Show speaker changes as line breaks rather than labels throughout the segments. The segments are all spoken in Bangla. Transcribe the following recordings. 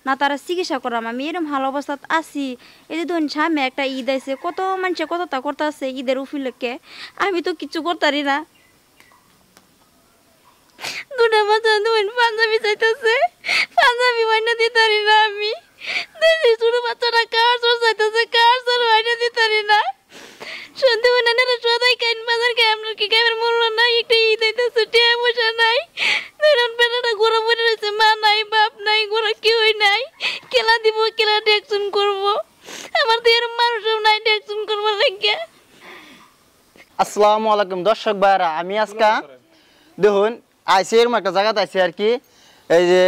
না তারা চিকিৎসা করাম আমি এরকম ভালো অবস্থাত আছি এই যে ধরুন সামনে একটা ঈদ আইছে কত মানুষে কতটা করতে আছে ঈদের উপলক্ষে আমি তো কিছু করতারি না দুটা বাচ্চা ধরুন পাঞ্জাবি চাইতেছে পাঞ্জাবি বাইনা দিতারি না আমি ছোট বাচ্চাটা কার চোর চাইতেছে কার চোর বাইনা দিতারি না শুনতে মনে না সদাই কাইন বাজার কে আপনার কি কেমন মূল্য নাই একটা ঈদ আইতেছে টিয়া পয়সা নাই ধরুন পেটাটা ঘোরা পড়ে রয়েছে মা নাই বাপ নাই ঘোরা কেউই নাই খেলা দিব খেলা ডেকশন করবো আমার তো এরকম মানুষও নাই ডেকশন করবো লাগে।
আসসালামু আলাইকুম দর্শক ভাইরা আমি আজকে দেখুন আইসি এরকম একটা জায়গাতে আইসি আর কি এই যে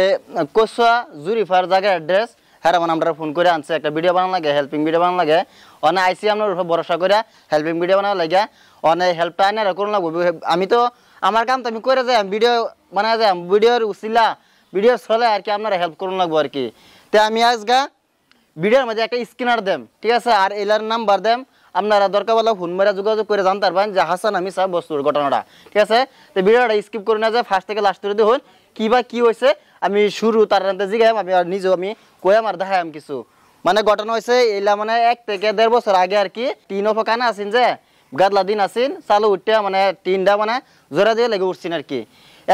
কসুয়া জুরিফার জায়গার অ্যাড্রেস হ্যাঁ মানে আমরা ফোন করে আনছে একটা ভিডিও বানানো লাগে হেল্পিং ভিডিও বানানো লাগে অনেক আইসি আপনার উপর ভরসা করে হেল্পিং ভিডিও বানানো লাগে অনেক হেল্পটা আনে করুন লাগবো আমি তো আমার কাম তো আমি করে যাই ভিডিও বানায় যাই ভিডিওর উচিলা ভিডিও চলে আর কি আপনারা হেল্প করুন লাগবো আর কি তো আমি আজকে ভিডিওর মধ্যে একটা স্ক্যানার দেম ঠিক আছে আর এলার নাম্বার দেম আপনারা দরকার বলা ফোন মেরা যোগাযোগ করে জানতে পারবেন যে হাসান আমি সাহেব বস্তুর ঘটনাটা ঠিক আছে তো ভিডিওটা স্কিপ করে না যায় ফার্স্ট থেকে লাস্ট করে দেখুন কী বা কী হয়েছে আমি শুরু তার জিগাইম আমি আর নিজেও আমি কয়াম আর দেখাইম কিছু মানে ঘটনা হয়েছে এলা মানে 1 থেকে 1.5 বছর আগে আর কি টিন অফ কানা আসিন যে গাদলা দিন আসিন চালু উঠতে মানে টিনটা মানে জোরা দিয়ে লেগে উঠছিন আর কি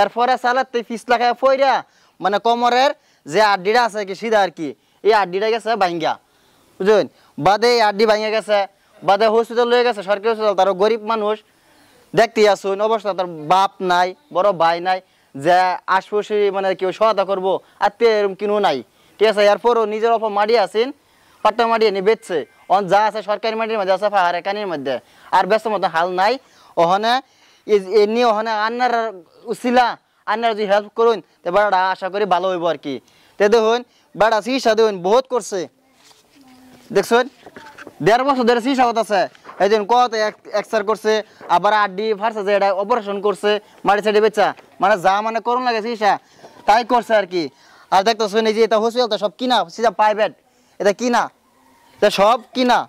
এরপরে চালাতে পিস লাগায় ফইরা মানে কোমরের যে আড্ডিটা আছে কি সিধা আর কি এই আড্ডিটা গেছে ভাঙ্গা বুঝলেন বাদে এই আড্ডি ভাঙ্গা গেছে বাদে হসপিটাল লয়ে গেছে সরকারি হসপিটাল তারও গরিব মানুষ দেখতে আসুন অবস্থা তার বাপ নাই বড় ভাই নাই যে আশপাশে মানে কেউ সহায়তা করবো আত্মীয় এরকম কিনো নাই ঠিক আছে এরপরও নিজের অপর মাটি আসেন পাট্টা মাটি এনে বেচছে অন যা আছে সরকারি মাটির মধ্যে আছে পাহাড়ে কানির মধ্যে আর ব্যস্ত মতো হাল নাই ওখানে এমনি ওখানে আন্নার উচিলা আন্নার যদি হেল্প করুন তো বেড়াটা আশা করি ভালো হইব আর কি তো দেখুন বেড়া চিকিৎসা দেখুন বহুত করছে দেখছেন 1.5 বছর ধরে চিকিৎসা আছে এই জন্য কত এক্সার করছে আবার আড্ডি ফার্সে যে এটা অপারেশন করছে মাটি সাইডে বেচা মানে যা মানে করুন লাগে চিকিৎসা তাই করছে আর কি আর দেখতেছেন এই যে এটা হসপিটালটা সব কিনা সিধা প্রাইভেট এটা কিনা এটা সব কিনা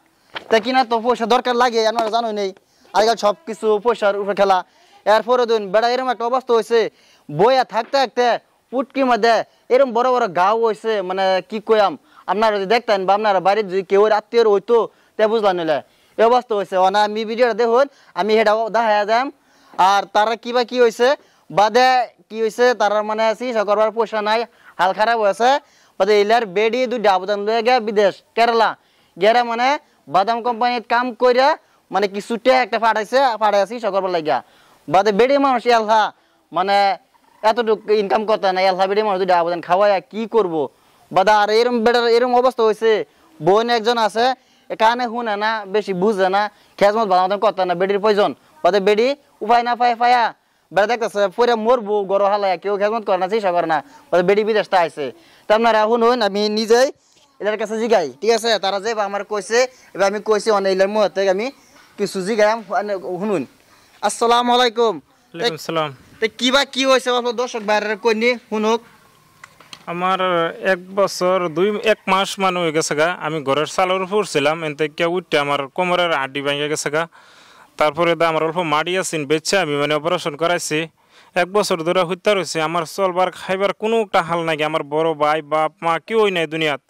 তা কিনা তো পয়সা দরকার লাগে আপনারা জানোই নেই আজকাল সব কিছু পয়সার উপরে খেলা এরপরে দিন বেড়া এরকম একটা অবস্থা হয়েছে বইয়া থাকতে থাকতে পুটকির মধ্যে এরকম বড় বড় গাও হয়েছে মানে কি কয়াম আপনারা যদি দেখতেন বা আপনারা বাড়ির যদি কেউ আত্মীয় হইতো তে বুঝলাম নিলে এই অবস্থা হয়েছে না আমি ভিডিওটা দেখুন আমি সেটা দেখা যাম আর তারা কিবা কি হয়েছে বাদে কি হয়েছে তারা মানে চিকিৎসা করবার পয়সা নাই হাল খারাপ হয়েছে বাদে এলার বেডি 2টা আবেদন লয়ে গে বিদেশ কেরালা গেরা মানে বাদাম কোম্পানির কাম কইরা মানে কিছুটা একটা পাঠাইছে চিকিৎসা করবার লাগিয়া বাদে বেডি মানুষ এলহা মানে এতটুকু ইনকাম করতে নাই এলহা বেডি মানুষ 2টা আবেদন খাওয়াইয়া কি করবো বাদে আর এরম বেটার এরম অবস্থা হয়েছে বোন একজন আছে কানে শুনে না বেশি বুঝে না খেজমত ভালো মতন করতে না বেডির প্রয়োজন বাদে বেডি উপায় না পায়া বেড়া দেখতেছে পরে মরবো গরো হালায় কেউ খেজমত করে না চিকিৎসা করে না বাদে বেডি বিদেশটা আইছে তা আপনারা শুনুন আমি নিজেই এদের কাছে জিগাই ঠিক আছে তারা যে আমার কইছে এবার আমি কইছি অনেক এলার মুহূর্তে আমি কিছু জিগাই শুনুন আসসালামু আলাইকুম
ওয়ালাইকুম আসসালাম
তো কিবা কি হয়েছে দর্শক বাইরের কইনি শুনুক
আমার 1 বছর 1 মাস মানে হয়ে গেছে গা আমি ঘরের চালের উপর ছিলাম এনতে কে উঠতে আমার কোমরের আড্ডি ভেঙে গেছে গা তারপরে আমার অল্প মাড়ি আছেন বেচে আমি মানে অপারেশন করাইছি 1 বছর ধরে হত্যা রয়েছে আমার চলবার খাইবার কোনো একটা হাল নাই আমার বড় ভাই বাপ মা কেউই নাই দুনিয়াত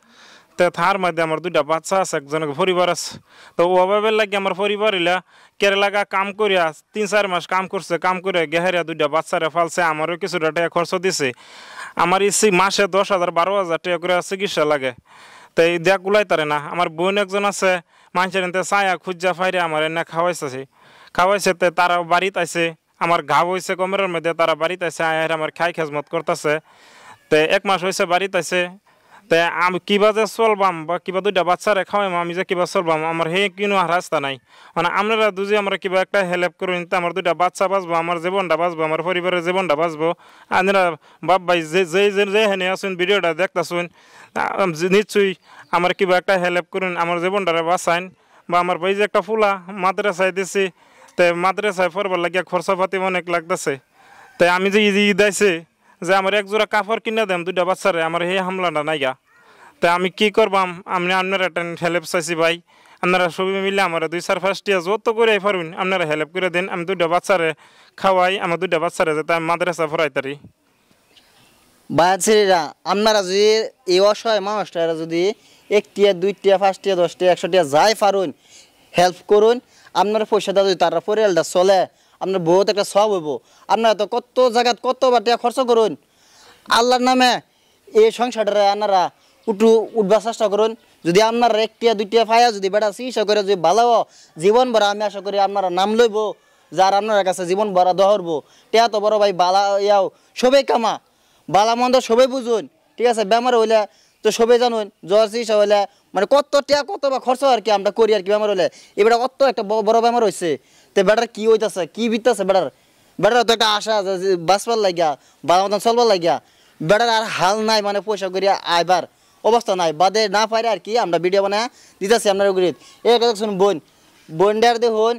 তো তার মধ্যে আমার 2টা বাচ্চা আছে একজনের পরিবার আছে তো অভাবের লাগে আমার পরিবার ইলা কেরালাগা কাম করিয়া 3-4 মাস কাম করছে কাম করে গেহারিয়া 2টা বাচ্চারে ফালছে আমারও কিছুটা টাকা খরচ দিছে আমার ইসি মাসে 10,000-12,000 টাকা করে চিকিৎসা লাগে তাই দেয়া কুলাই তারে না আমার বোন একজন আছে মানুষের এনতে ছায়া খুঁজা ফাইরে আমার এনে খাওয়াইছে তারা বাড়িতে আইছে আমার ঘাও হয়েছে কোমরের মধ্যে তারা বাড়িতে আইছে আয়ের আমার খাই খেজমত করতেছে তো 1 মাস হয়েছে বাড়িতে আইছে তো আমি কিবা যে চলবাম বা কিবা 2টা বাচ্চারে খাওয়াইম আমি যে কিবা চলবাম আমার হে কিনো রাস্তা নাই মানে আপনারা দুজি আমরা কিবা একটা হেল্প করুন তো আমার 2টা বাচ্চা বাঁচবো আমার জীবনটা বাঁচবো আমার পরিবারের জীবনটা বাঁচবো আপনারা বাপ ভাই যে হেনে আসুন ভিডিওটা দেখতেছুন নিশ্চয়ই আমার কিবা একটা হেল্প করুন আমার জীবনটারে বাঁচাইন বা আমার ভাই যে একটা ফুলা মাদ্রাসায় দিছি তো মাদ্রাসায় পড়বার লাগিয়া খরচাপাতি অনেক লাগতেছে তাই আমি যে ঈদ আইছে যে আমার 1 জোড়া কাপড় কিনে দেম 2টা বাচ্চারে আমার হে হামলাটা নাইগা তাই আমি কি করবাম আমি আপনারা একটা হেল্প চাইছি ভাই আপনারা সবাই মিলে আমার 2-4-5 টিয়া যত করে পারবেন আপনারা হেল্প করে দেন আমি 2টা বাচ্চারে খাওয়াই আমার 2টা বাচ্চারে যাতে আমি মাদ্রাসা পড়াইতারি
বাচ্চারা আপনারা যদি এই অসহায় মানুষটারা যদি 1টিয়া 2টিয়া 5টিয়া 10টিয়া 100টিয়া যাই পারুন হেল্প করুন আপনারা পয়সা দেওয়া যদি তারা পরিয়ালটা চলে আপনার বহুত একটা সব হইব আপনারা তো কত জায়গায় কত বাটিয়া খরচ করুন আল্লাহর নামে এই সংসারটা আপনারা উঠবার চেষ্টা করুন যদি আপনারা 1টিয়া 2টিয়া পায়া যদি বেটা চিকিৎসা করে যদি ভালো জীবন ভরা আমি আশা করি আপনারা নাম লইব যার আপনার কাছে জীবন ভরা দহরবো টিয়া তো বড় ভাই বালা ইয়াও সবাই কামা বালা মন্দ সবাই বুঝুন ঠিক আছে বেমার হইলে তো সবাই জানুন জ্বর চিকিৎসা হইলে মানে কত টিয়া কত বা খরচ আর কি আমরা করি আর কি বেমার হইলে এবার কত একটা বড় বেমার হয়েছে তো বেটার কি হইতেছে কি বিততেছে বেটার তো একটা আশা বাঁচবার লাগিয়া বালা মতন চলবার লাগিয়া বেটার আর হাল নাই মানে পয়সা করিয়া আইবার অবস্থা নাই বাদে না পারে আর কি আমরা ভিডিও বানায় দিতেছি আপনার গুরিত এই কথা শুন বোনডার দেখুন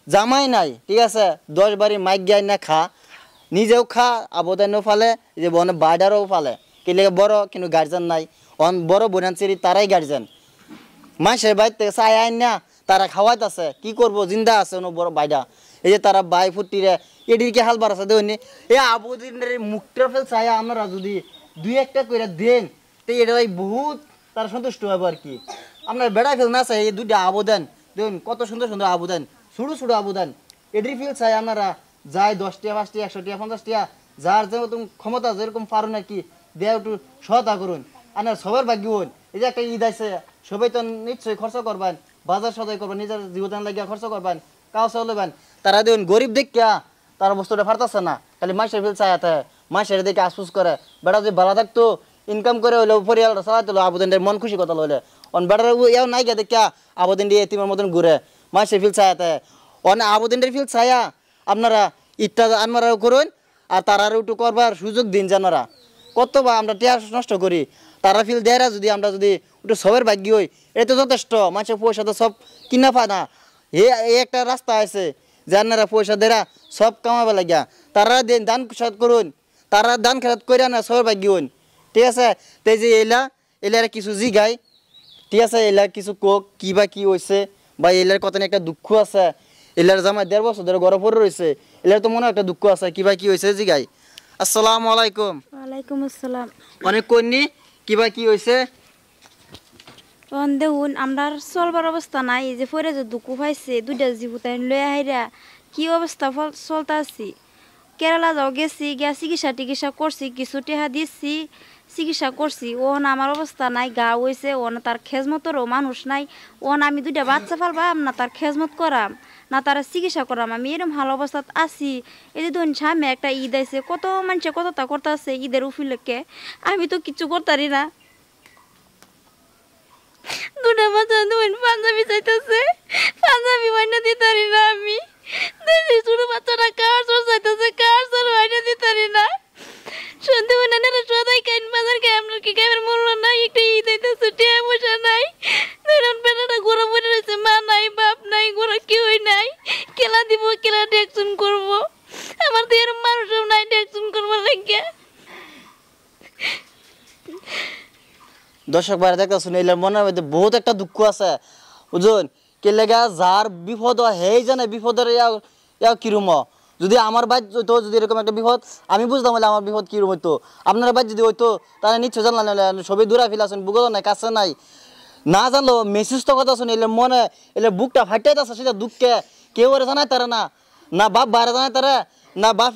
জামাই নাই ঠিক আছে 10 বাড়ি মাইক গাই না খা নিজেও খা আবদানও ফালে যে বনে বাইডারও ফালে কেলে বড় কিন্তু গার্জেন নাই অন বড় বোনান চেরি তারাই গার্জেন মাসের বাইর থেকে চাই আইন না তারা খাওয়াইতে আছে কি করবো জিন্দা আছে অন্য বড় বাইডা এই যে তারা বাই ফুটিরে এদিকে হাল বার আছে দেখুন এই আবদিনের মুখটা ফেল চাই আমরা যদি 2-1টা করে দেন তো এটা ভাই বহুত তারা সন্তুষ্ট হবে আর কি আপনার বেড়া ফেল না চাই এই 2টা আবদান দেখুন কত সুন্দর সুন্দর আবদান ছোটো ছোটো আবদান এটির ফিল চাই আপনারা যাই 10টিয়া 5টিয়া 100টিয়া 50টিয়া যার যেরকম ক্ষমতা যেরকম পারুন আর কি দেয়া একটু সহায়তা করুন আপনার সবার ভাগ্য হন এই যে একটা ঈদ আছে সবাই তো নিশ্চয়ই খরচ করবেন বাজার সদাই করবেন নিজের জীবন লাগিয়া খরচ করবেন কাউ চলবেন তারা দেখুন গরিব দেখিয়া তারা বস্তুটা ফারতাছে না খালি মাসের ফিল চাইতে মাসের দেখে আসুস করে বেড়া যদি ভালো থাকতো ইনকাম করে হইলে পরিয়ালটা চালাতে হলো আবেদনটা মন খুশি কথা হইলে অন বেড়ার ইয়াও নাই গিয়া দেখিয়া আবেদন দিয়ে এতিমের মতন ঘুরে মাসের ফিল চাইতে অন আবেদনটার ফিল চাইয়া আপনারা ইটটা আনমারাও করুন আর তারার একটু করবার সুযোগ দিন জানারা কত বা আমরা টিয়া নষ্ট করি তারা ফিল দেয় যদি আমরা যদি একটু সবের ভাগ্য হই এটা তো যথেষ্ট মানুষের পয়সা তো সব কিনা পায় না এই একটা রাস্তা আছে যারা পয়সা দেরা সব কামাবে লাগিয়া তারা দেন দান খেলাত করুন তারা দান খেলাত করে না সবের ভাগ্য হন ঠিক আছে তাই যে এলার কিছু জিগাই ঠিক আছে এলার কিছু কোক কি বা কি হয়েছে বা এলার কত একটা দুঃখ আছে এলার জামাই 1.5 বছর ধরে ঘরে পড়ে রয়েছে এলার তো মনে একটা দুঃখ আছে কিবা কি হয়েছে জিগাই আসসালামু আলাইকুম
ওয়ালাইকুম আসসালাম
অনেক কন্যা কিবা কি হয়েছে
দেখুন আমরা চলবার অবস্থা নাই এই যে পরে যে দুঃখ পাইছে 2টা জীবতাই লয়ে আইরা কি অবস্থা চলতে আছি কেরালা যাও গেছি গিয়া চিকিৎসা করছি কিছু টেহা দিচ্ছি চিকিৎসা করছি ওন আমার অবস্থা নাই গা হয়েছে ওন তার খেজমতরও মানুষ নাই ওন আমি 2টা বাচ্চা ফালবাম না তার খেজমত করাম না তারা চিকিৎসা করাম আমি এরকম ভালো অবস্থাত আছি এই যে ধরুন সামনে একটা ঈদ আছে কত মানুষে কতটা করতে আছে ঈদের উপলক্ষে আমি তো কিছু করতারি না 2টা বাচ্চা ধরুন পাঞ্জাবি চাইতেছে পাঞ্জাবি বাইনা দিতারি না আমি ছোট বাচ্চাটা কার চোর চাইতেছে কার চোর বাইনা দিতারি না শুনতে উনানের সদাই কাইন বাজার কে আমরা কি গায়ের মূল্য নাই একটা ঈদ আইতেছে টিয়া পয়সা নাই ধরুন বেটাটা ঘোরা পড়ে রয়েছে মা নাই বাপ নাই ঘোরা কেউই নাই খেলা দিব খেলা ডেকশন করব আমার তো এরকম মানুষও নাই ডেকশন করবার লাগে
দর্শক ভাইরা দেখতেছেন এলার মনের মধ্যে বহুত একটা দুঃখ আছে বুঝুন কে লেগা যার বিপদ হেই জানে বিপদের ইয়া কিরম যদি আমার বাদ হইতো যদি এরকম একটা বিপদ আমি বুঝতাম হলে আমার বিপদ কিরম হইতো আপনার বাদ যদি হইতো তাহলে নিশ্চয় জানলাম সবই দূরা ফেলে আসুন বুঝল নাই কাছে নাই না জানলো মেসেজ তো কথা শুনে এলে মনে এলে বুকটা ফাটাইতেছে সেটা দুঃখে কেউ আর জানাই তারা না না বাপ বাইরে জানাই তারা না বাপ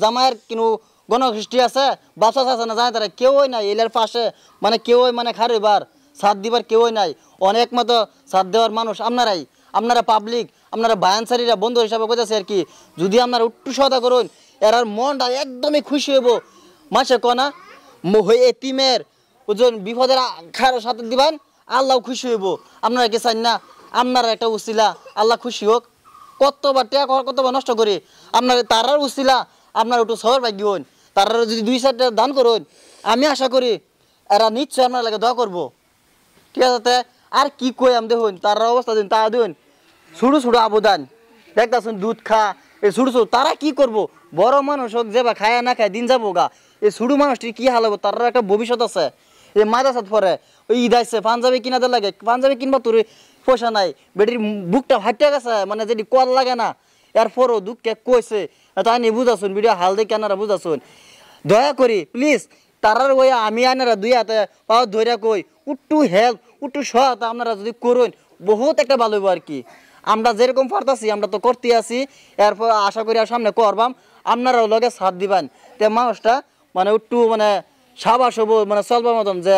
জামাইয়ের কিন্তু গণখ্রিস্টি আছে বাচ্চা আছে না জানাই তারা কেউই নাই এলের পাশে মানে কেউই মানে খারিবার সাথ দিবার কেউই নাই অনেক মতো সাথ দেওয়ার মানুষ আপনারা পাবলিক আপনারা বায়ানসারিরা বন্ধু হিসাবে কইতেছে আর কি যদি আপনারা একটু সহায়তা করুন এর মনটা একদমই খুশি হইব মাসে কনা এতিমের ওজন বিপদের সাথে দিবেন আল্লাহ খুশি হইব আপনারা কি চান না আপনারা একটা উসিলা আল্লাহ খুশি হোক কতবার টাকা কতবার নষ্ট করি আপনার তারার উসিলা আপনার একটু সবার ভাগ্য হন তারা যদি 2-4টা দান করুন আমি আশা করি এরা নিশ্চয় আপনার লাগে দোয়া করবো ঠিক আছে আর কি কই আমি দেখুন তার অবস্থা দিন তা দেখুন ছোটো ছোটো আবদান দেখতেছেন দুধ খা এই ছোটো ছোটো তারা কি করবো বড় মানুষ হোক যে বা খায় না খায় দিন যাবো গা এই ছোটো মানুষটি কি হাল হবো তার একটা ভবিষ্যৎ আছে এই মাদ্রাসাত পরে ওই ঈদ আসছে পাঞ্জাবি কিনাতে লাগে পাঞ্জাবি কিনবা তোর পয়সা নাই বেটির বুকটা ফাটিয়ে গেছে মানে যেটি কল লাগে না এরপরও দুঃখে কইছে তাই নিয়ে বুঝাছুন ভিডিও হাল দেখে আপনারা বুঝাছুন দয়া করি প্লিজ তারার ওই আমি আনারা দুই হাতে পাও ধরে কই একটু হেল্প একটু সহায়তা আপনারা যদি করুন বহুত একটা ভালো হইব আর কি। আমরা যেরকম পারতাছি আমরা তো করতে আছি, এরপর আশা করি আর সামনে করবাম, আপনারাও লগে সাথ দিবেন। তে মানুষটা মানে একটু মানে সাবাস হবো, মানে চলবার মতন যে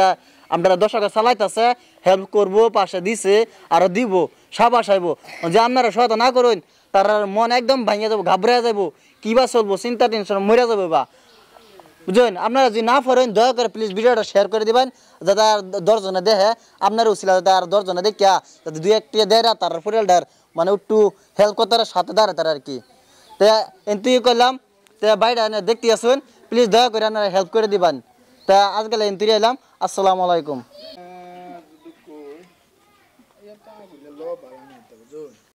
আমরা দর্শকের চালাইতেছে, হেল্প করবো, পাশে দিছে আরো দিব, সাবাস আইব। যে আপনারা সহায়তা না করুন তার মন একদম ভাঙিয়ে যাবো, ঘাবড়ে যাবো, কিবা চলবো, চিন্তা টেনশন মরে যাবো বা বুঝলেন। আপনারা যদি না পারেন দয়া করে প্লিজ ভিডিওটা শেয়ার করে দিবেন, যাতে আর 10 জনে দেখে, আপনার উচিত যাতে আর 10 জনে দেখিয়া যাতে 2-1 দেয় তার পরিয়ালটার মানে একটু হেল্প করতে সাথে দাঁড়ায় তার আর কি। তো এনতুই করলাম, তো বাইরে দেখতে আসুন, প্লিজ দয়া করে আপনারা হেল্প করে দিবেন। তা আজকাল এনতুই এলাম, আসসালামু আলাইকুম।